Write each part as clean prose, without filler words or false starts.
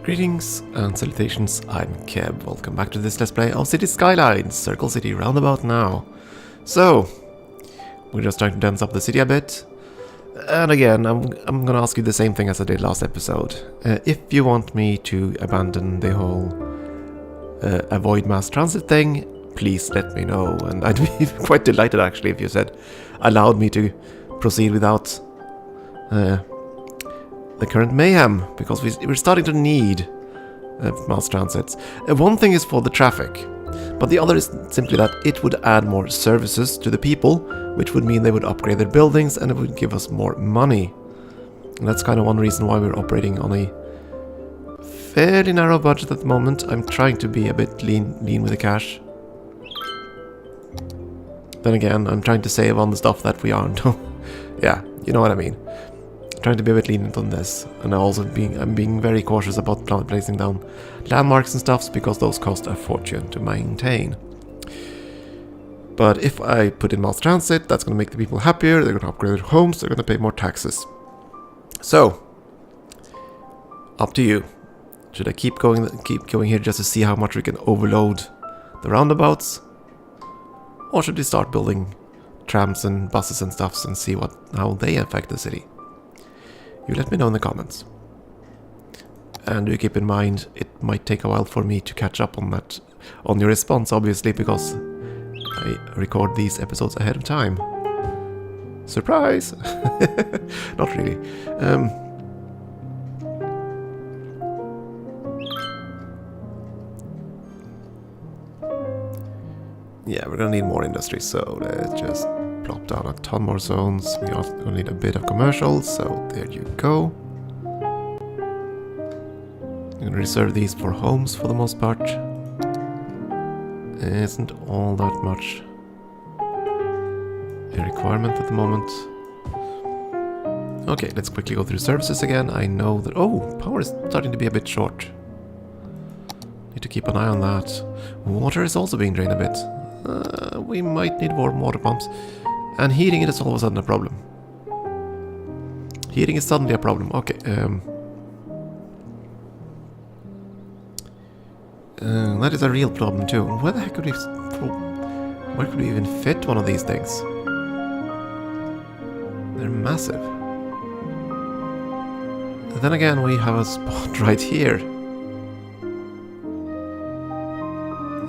Greetings and salutations, I'm Keb. Welcome back to this Let's Play of City Skylines, Circle City Roundabout now. So, we're just trying to dense up the city a bit. And again, I'm gonna ask you the same thing as I did last episode. If you want me to abandon the whole avoid mass transit thing, please let me know. And I'd be quite delighted actually if you allowed me to proceed without the current mayhem, because we're starting to need mass transits. One thing is for the traffic, but the other is simply that it would add more services to the people, which would mean they would upgrade their buildings and it would give us more money. And that's kind of one reason why we're operating on a fairly narrow budget at the moment. I'm trying to be a bit lean with the cash. Then again, I'm trying to save on the stuff that we aren't. Yeah, you know what I mean. Trying to be a bit lenient on this, and I'm being very cautious about placing down landmarks and stuffs because those cost a fortune to maintain. But if I put in mass transit, that's going to make the people happier. They're going to upgrade their homes. They're going to pay more taxes. So, up to you. Should I keep going here just to see how much we can overload the roundabouts, or should we start building trams and buses and stuffs and see how they affect the city? You let me know in the comments. And do keep in mind, it might take a while for me to catch up on that, on your response, obviously, because I record these episodes ahead of time. Surprise! Not really. Yeah, we're gonna need more industry, so let's just plop down a ton more zones. We also gonna need a bit of commercial, so there you go. I'm gonna reserve these for homes for the most part. Isn't all that much a requirement at the moment. Okay, let's quickly go through services again. I know that... Oh, power is starting to be a bit short. Need to keep an eye on that. Water is also being drained a bit. We might need more water pumps. And heating is all of a sudden a problem. Heating is suddenly a problem. Okay. That is a real problem too. Where the heck could where could we even fit one of these things? They're massive. Then again, we have a spot right here.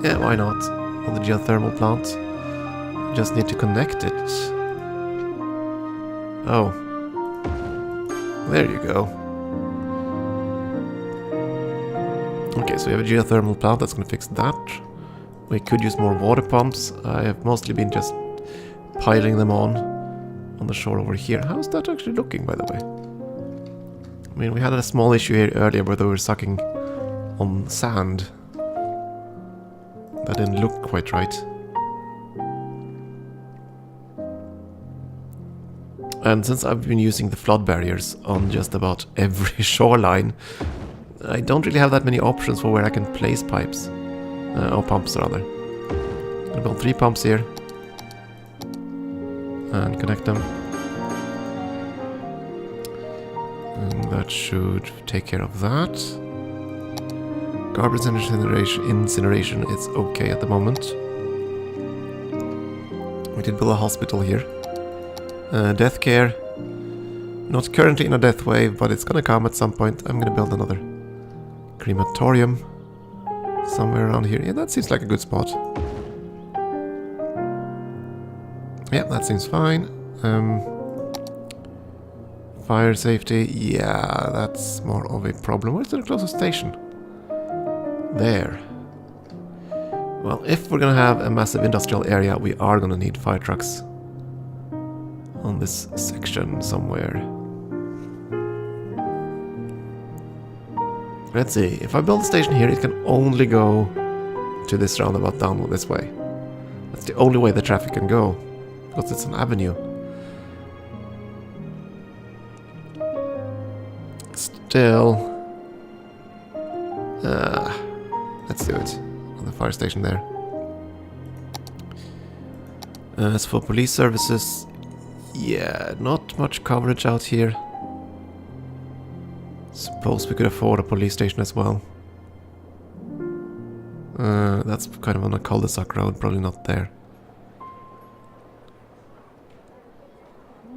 Yeah, why not? On the geothermal plant. Just need to connect it. Oh. There you go. Okay, so we have a geothermal plant that's going to fix that. We could use more water pumps. I have mostly been just piling them on the shore over here. How's that actually looking, by the way? I mean, we had a small issue here earlier where they were sucking on sand. That didn't look quite right. And since I've been using the flood barriers on just about every shoreline, I don't really have that many options for where I can place pipes. Or pumps, rather. I'm gonna build 3 pumps here. And connect them. And that should take care of that. Garbage incineration is okay at the moment. We did build a hospital here. Death care. Not currently in a death wave, but it's gonna come at some point. I'm gonna build another crematorium somewhere around here. Yeah, that seems like a good spot. Yeah, that seems fine. Fire safety. Yeah, that's more of a problem. Where's the closest station? There. Well, if we're gonna have a massive industrial area, we are gonna need fire trucks on this section somewhere. Let's see, if I build a station here, it can only go to this roundabout down this way. That's the only way the traffic can go, because it's an avenue. Still... let's do it. On the fire station there. As for police services, yeah, not much coverage out here. Suppose we could afford a police station as well. That's kind of on a cul-de-sac road, probably not there.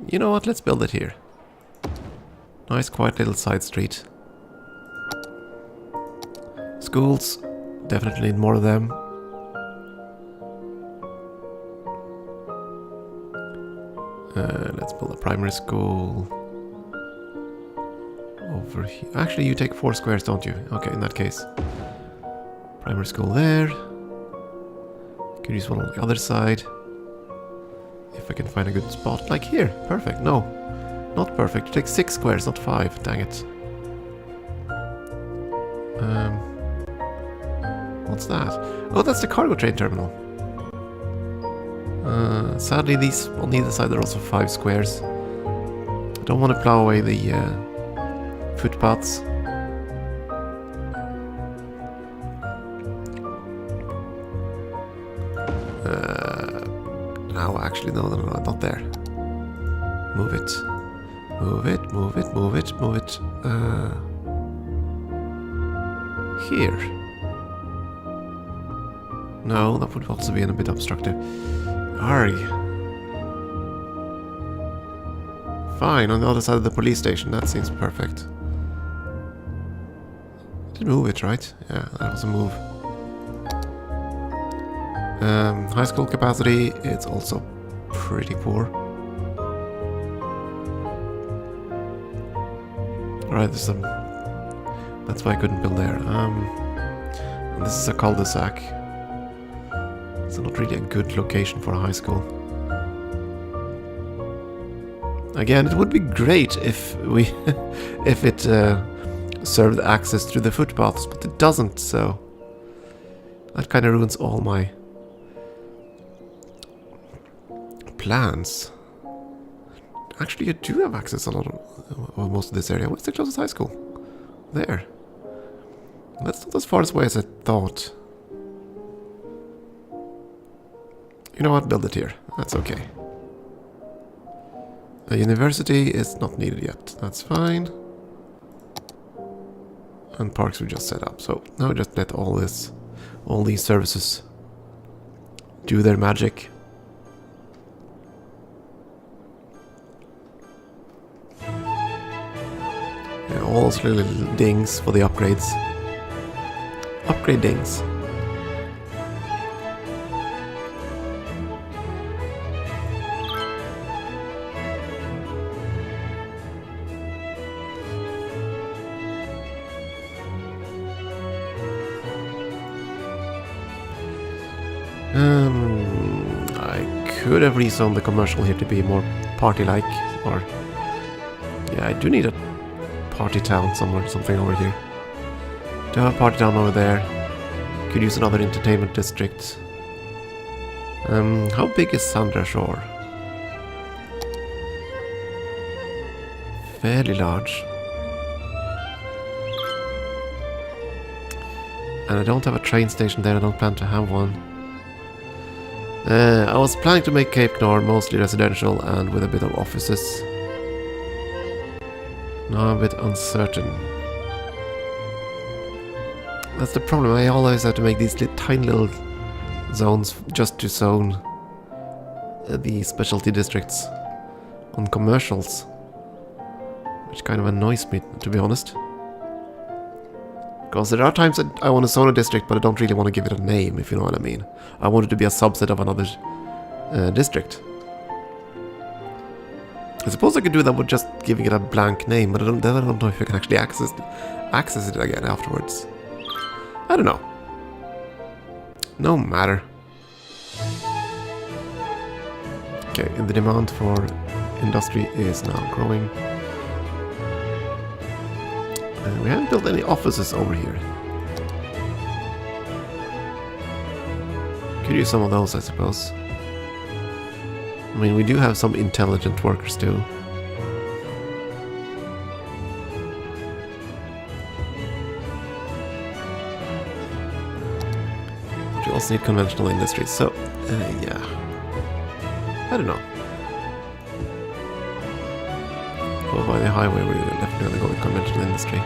You know what, let's build it here. Nice quiet little side street. Schools, definitely need more of them. Let's build a primary school over here. Actually, you take 4 squares, don't you? Okay, in that case. Primary school there. Could use one on the other side. If I can find a good spot, like here. Perfect. No, not perfect. You take 6 squares, not 5. Dang it. What's that? Oh, that's the cargo train terminal. Sadly, these on either side are also 5 squares. I don't want to plow away the footpaths. No, actually, no, not there. Move it. Move it, move it, move it, move it. Here. No, that would also be a bit obstructive. Arg. Fine, on the other side of the police station, that seems perfect. Did move it, right? Yeah, that was a move. High school capacity, it's also pretty poor. Alright, this is that's why I couldn't build there. And this is a cul-de-sac. It's not really a good location for a high school. Again, it would be great if we if it served access through the footpaths, but it doesn't, so that kind of ruins all my plans. Actually, I do have access a lot of most of this area. What's the closest high school? There. That's not as far away as I thought. You know what? Build it here. That's okay. A university is not needed yet. That's fine. And parks we just set up. So now we just let all these services do their magic. Yeah, all those little dings for the upgrades. Upgrade dings. I could have rezoned the commercial here to be more party-like, or yeah, I do need a party town somewhere, something over here. Do have a party town over there. Could use another entertainment district. How big is Sandra Shore? Fairly large. And I don't have a train station there, I don't plan to have one. I was planning to make Cape Nord mostly residential and with a bit of offices. Now I'm a bit uncertain. That's the problem, I always have to make these tiny little zones just to zone the specialty districts on commercials. Which kind of annoys me, to be honest. Because there are times that I want to zone a district, but I don't really want to give it a name, if you know what I mean. I want it to be a subset of another district. I suppose I could do that with just giving it a blank name, but I don't know if I can actually access it again afterwards. I don't know. No matter. Okay, and the demand for industry is now growing. We haven't built any offices over here. Could use some of those, I suppose. I mean, we do have some intelligent workers too. But we also need conventional industries, so yeah. I don't know. Go by the highway we left actually gonna go with conventional industry.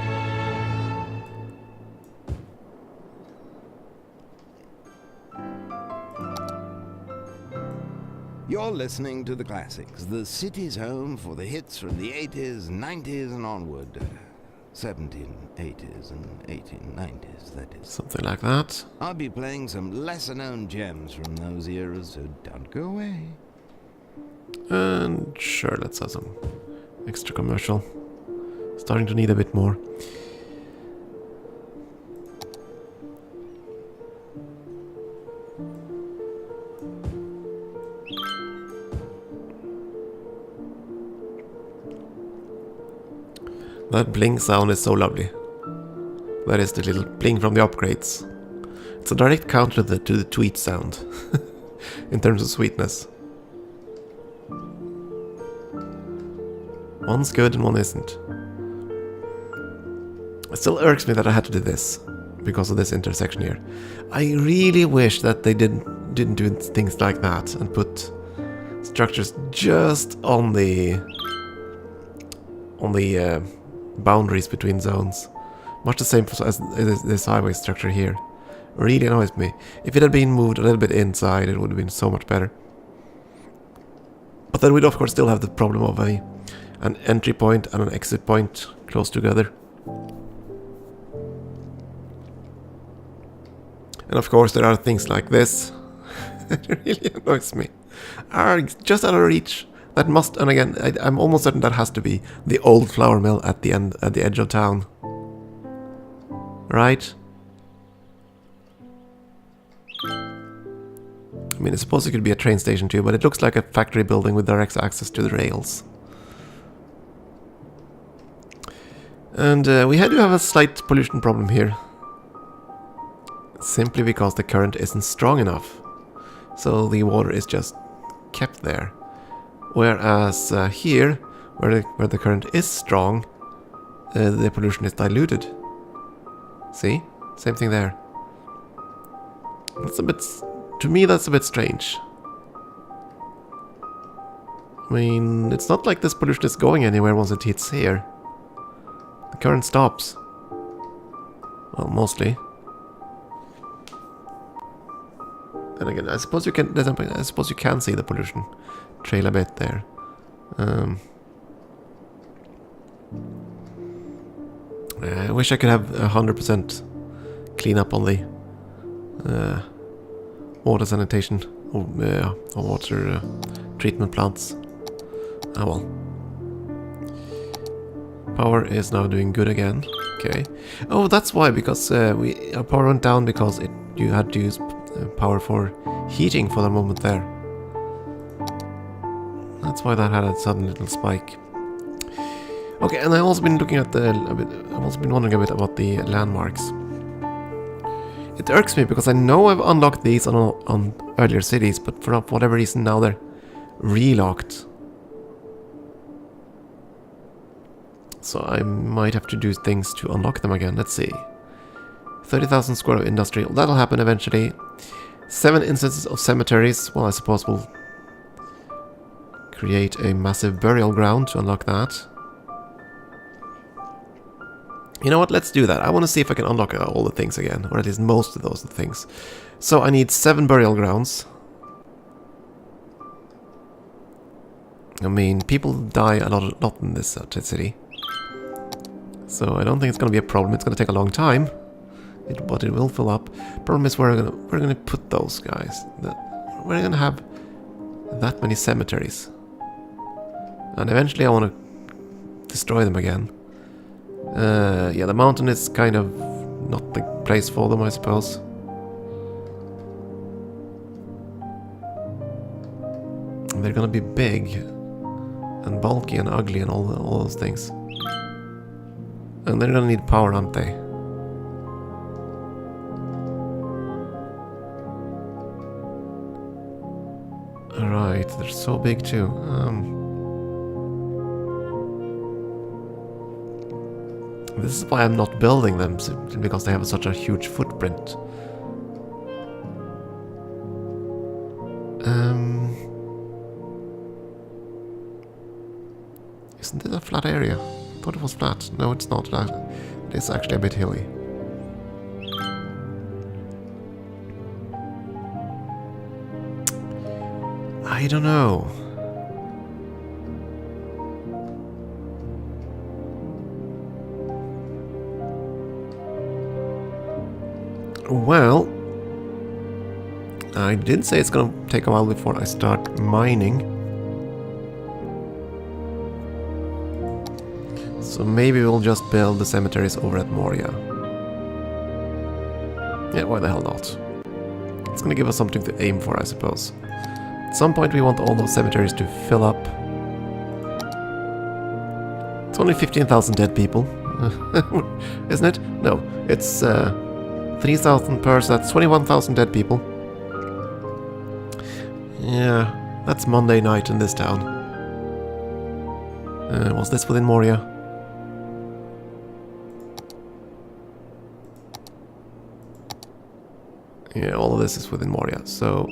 You're listening to the classics, the city's home for the hits from the 80s, 90s and onward. 1780s and 1890s, that is. Something like that. I'll be playing some lesser-known gems from those eras, so don't go away. And sure, let's have some extra commercial. Starting to need a bit more. That bling sound is so lovely. That is the little bling from the upgrades. It's a direct counter to the tweet sound in terms of sweetness. One's good and one isn't. It still irks me that I had to do this because of this intersection here. I really wish that they didn't do things like that and put structures just on the boundaries between zones. Much the same as this highway structure here. Really annoys me. If it had been moved a little bit inside, it would have been so much better. But then we'd of course still have the problem of an entry point and an exit point close together. And of course there are things like this. It really annoys me. Are just out of reach. That must, and again, I'm almost certain that has to be the old flour mill at the end, at the edge of town. Right? I mean, I suppose it could be a train station too, but it looks like a factory building with direct access to the rails. And we do have a slight pollution problem here. Simply because the current isn't strong enough. So the water is just kept there. Whereas here, where the current is strong, the pollution is diluted. See? Same thing there. That's a bit... To me, that's a bit strange. I mean, it's not like this pollution is going anywhere once it hits here. The current stops. Well, mostly. And again, I suppose you can. I suppose you can see the pollution trail a bit there. I wish I could have 100% clean up on the water sanitation or water treatment plants. Ah well. Power is now doing good again. Okay. Oh, that's why, because our power went down because you had to use power for heating for the moment there. That's why that had a sudden little spike. Okay, and I've also been looking at I've also been wondering a bit about the landmarks. It irks me because I know I've unlocked these on earlier cities, but for whatever reason now they're relocked. So I might have to do things to unlock them again. Let's see. 30,000 square of industry. Well, that'll happen eventually. 7 instances of cemeteries. Well, I suppose we'll create a massive burial ground to unlock that. You know what? Let's do that. I want to see if I can unlock all the things again, or at least most of those things. So I need 7 burial grounds. I mean, people die a lot in this city. So I don't think it's going to be a problem. It's going to take a long time, but it will fill up. Problem is where we're going to put those guys. We're going to have that many cemeteries, and eventually I want to destroy them again. Yeah, the mountain is kind of not the place for them, I suppose. And they're gonna be big and bulky and ugly and all those things. And they're gonna need power, aren't they? Alright, they're so big too. This is why I'm not building them, simply because they have such a huge footprint. Isn't it a flat area? Thought it was flat. No, it's not flat. It is actually a bit hilly. I don't know. Well, I did say it's gonna take a while before I start mining. So maybe we'll just build the cemeteries over at Moria. Yeah, why the hell not? It's gonna give us something to aim for, I suppose. At some point we want all those cemeteries to fill up. It's only 15,000 dead people, isn't it? No, it's 3,000 per, so that's 21,000 dead people. Yeah, that's Monday night in this town. Was this within Moria? Yeah, all of this is within Moria, so...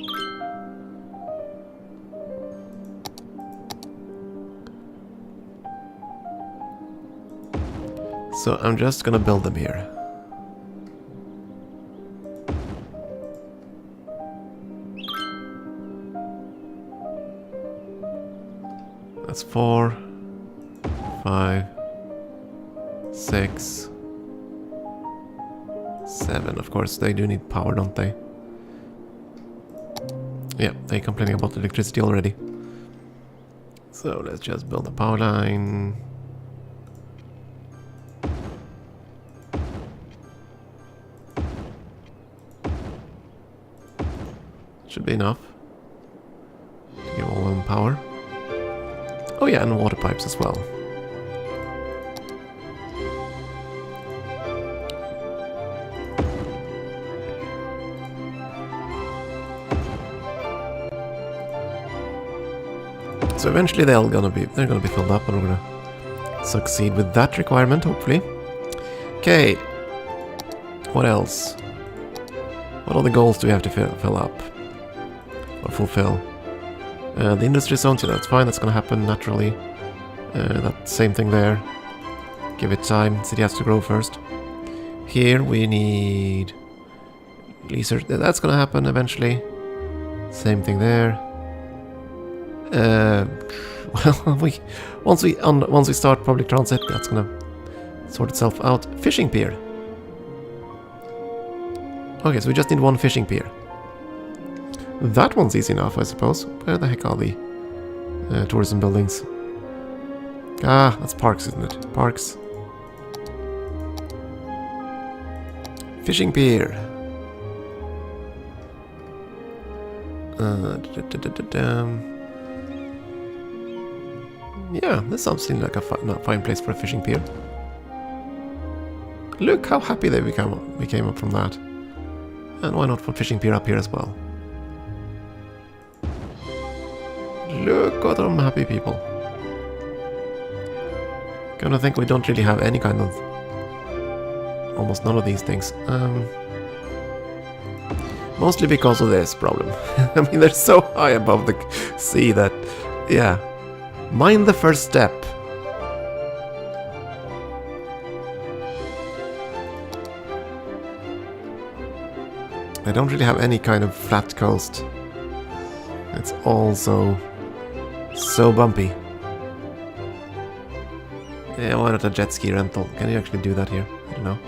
So I'm just gonna build them here. That's 4, 5, 6, 7. Of course, they do need power, don't they? Yeah, they're complaining about electricity already. So let's just build a power line. Should be enough to give all of them power. Oh yeah, and water pipes as well. So eventually they're gonna be filled up, and we're gonna succeed with that requirement, hopefully. Okay. What else? What other goals do we have to fill up? Or fulfill? The industry zones, yeah, that's fine, that's gonna happen naturally. That same thing there. Give it time, city has to grow first. Here we need research, that's gonna happen eventually. Same thing there. Well, once we start public transit, that's gonna sort itself out. Fishing pier. Okay, so we just need one fishing pier. That one's easy enough, I suppose. Where the heck are the tourism buildings? Ah, that's parks, isn't it? Parks. Fishing pier. Yeah, this sounds like a fine place for a fishing pier. Look how happy they became up from that. And why not put fishing pier up here as well? Look at them happy people. Gonna think we don't really have any kind of... almost none of these things. Mostly because of this problem. I mean, they're so high above the sea that... yeah. Mind the first step. I don't really have any kind of flat coast. It's all so bumpy. Yeah, why not a jet ski rental? Can you actually do that here? I don't know.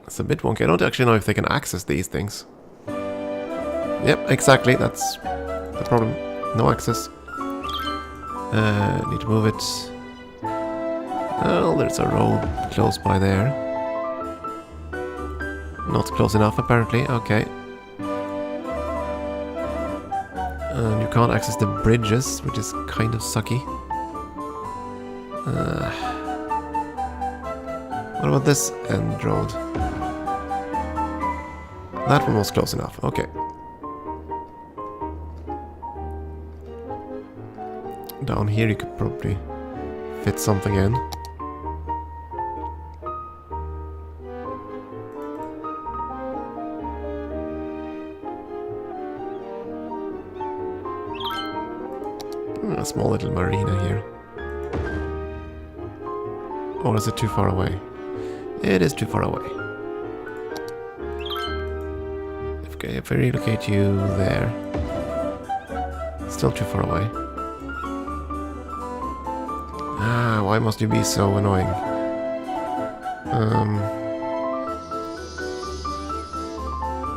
It's a bit wonky. I don't actually know if they can access these things. Yep, exactly. That's the problem. No access. Need to move it. Well, there's a road close by there. Not close enough, apparently. Okay. And you can't access the bridges, which is kind of sucky. What about this end road? That one was close enough. Okay. Down here you could probably fit something in. A small little marina here. Or is it too far away? It is too far away. Okay, if I relocate you there. Still too far away. Ah, why must you be so annoying?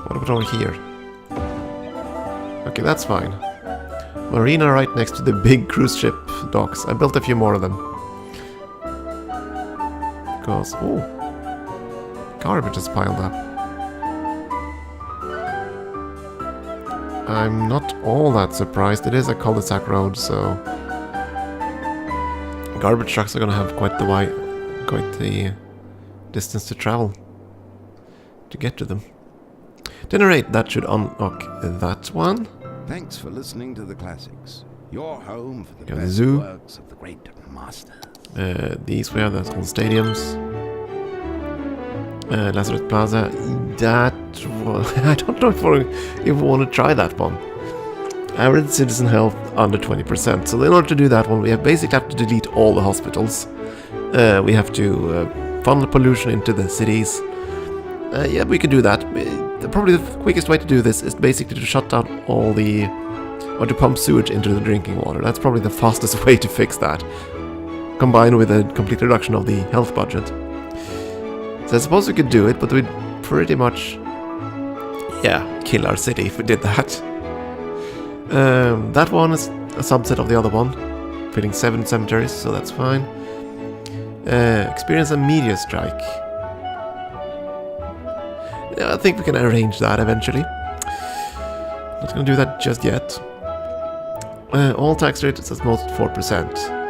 What about over here? Okay, that's fine. Marina right next to the big cruise ship docks. I built a few more of them. Because, oh, garbage is piled up. I'm not all that surprised. It is a cul-de-sac road, so garbage trucks are gonna have quite the distance to travel to get to them. Dinner 8, that should unlock that one. Thanks for listening to the classics. Your home for the Got the best zoo. works of the great master. These we have, that's all stadiums. Lazarus Plaza, that was, I don't know if we want to try that one. Average citizen health under 20%. So in order to do that one, we basically have to delete all the hospitals. We have to funnel pollution into the cities. Yeah, we can do that. Probably the quickest way to do this is basically to shut down all the... or to pump sewage into the drinking water. That's probably the fastest way to fix that. Combined with a complete reduction of the health budget. So I suppose we could do it, but we'd pretty much... yeah, kill our city if we did that. That one is a subset of the other one. Filling 7 cemeteries, so that's fine. Experience a meteor strike. Yeah, I think we can arrange that eventually. Not gonna do that just yet. All tax rates at most 4%.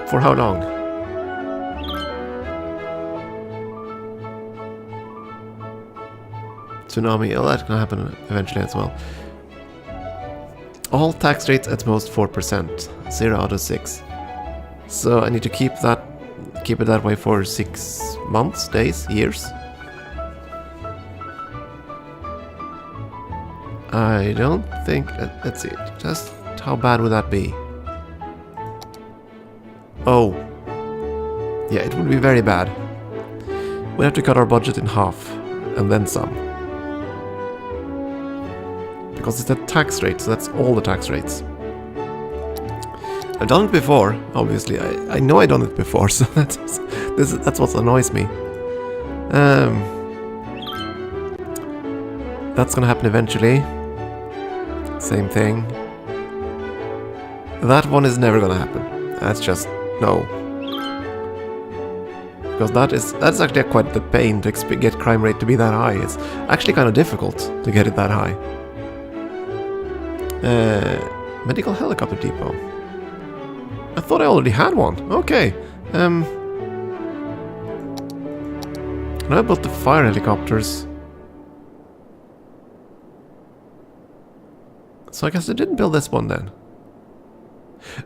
For how long? Tsunami, oh, that's gonna happen eventually as well. All tax rates at most 4%. 0 out of 6. So I need to keep it that way for 6 months, days, years. I don't think... let's see, just how bad would that be? Oh. Yeah, it would be very bad. We have to cut our budget in half, and then some. Because it's a tax rate, so that's all the tax rates. I've done it before, obviously. I know I've done it before, so that's what annoys me. That's gonna happen eventually. Same thing. That one is never gonna happen. That's just no. Because that's actually quite the pain to get crime rate to be that high. It's actually kind of difficult to get it that high. Medical helicopter depot. I thought I already had one. Okay. And I built the fire helicopters. So I guess I didn't build this one then.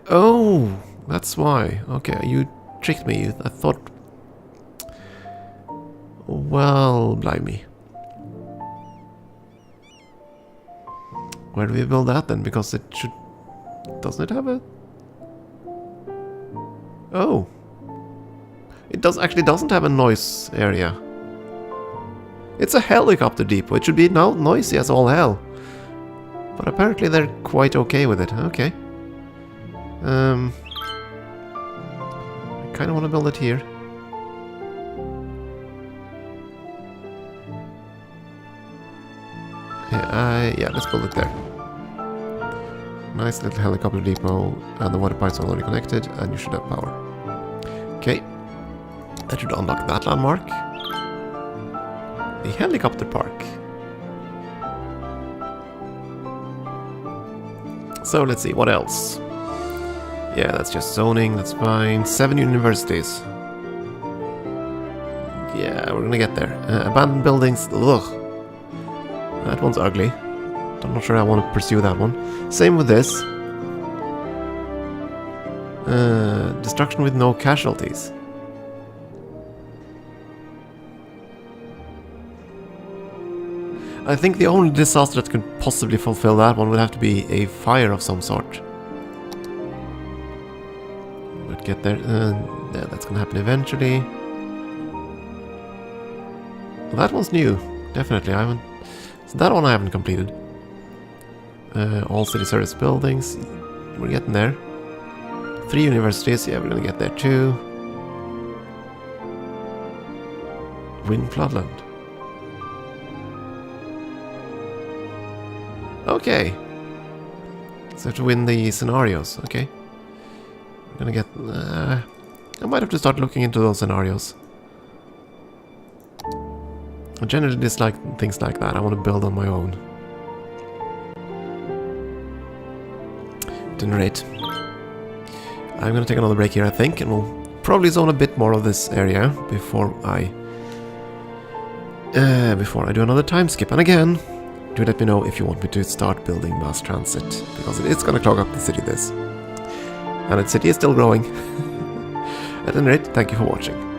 Oh, that's why. Okay, you tricked me. I thought... well, blimey. Where do we build that then? Because it should... doesn't it have a... oh. It doesn't have a noise area. It's a helicopter depot. It should be noisy as all hell. But apparently they're quite okay with it. Okay. I kind of want to build it here. Yeah, let's build it there. Nice little helicopter depot, and the water pipes are already connected, and you should have power. Okay. That should unlock that landmark. The helicopter park. So let's see, what else? Yeah, that's just zoning, that's fine. 7 universities. Yeah, we're gonna get there. Abandoned buildings, ugh. That one's ugly. I'm not sure I want to pursue that one. Same with this. Destruction with no casualties. I think the only disaster that could possibly fulfill that one would have to be a fire of some sort. But get there. Yeah, that's gonna happen eventually. Well, that one's new. Definitely, I haven't... So that one I haven't completed. All city service buildings. We're getting there. 3 universities. Yeah, we're gonna get there too. Wind Floodland. Okay. So I have to win the scenarios. Okay. I'm gonna get... I might have to start looking into those scenarios. I generally dislike things like that. I want to build on my own. At any rate, I'm gonna take another break here, I think, and we'll probably zone a bit more of this area before I do another time skip. And again, do let me know if you want me to start building mass transit, because it's gonna clog up the city, this. And the city is still growing. At any rate, thank you for watching.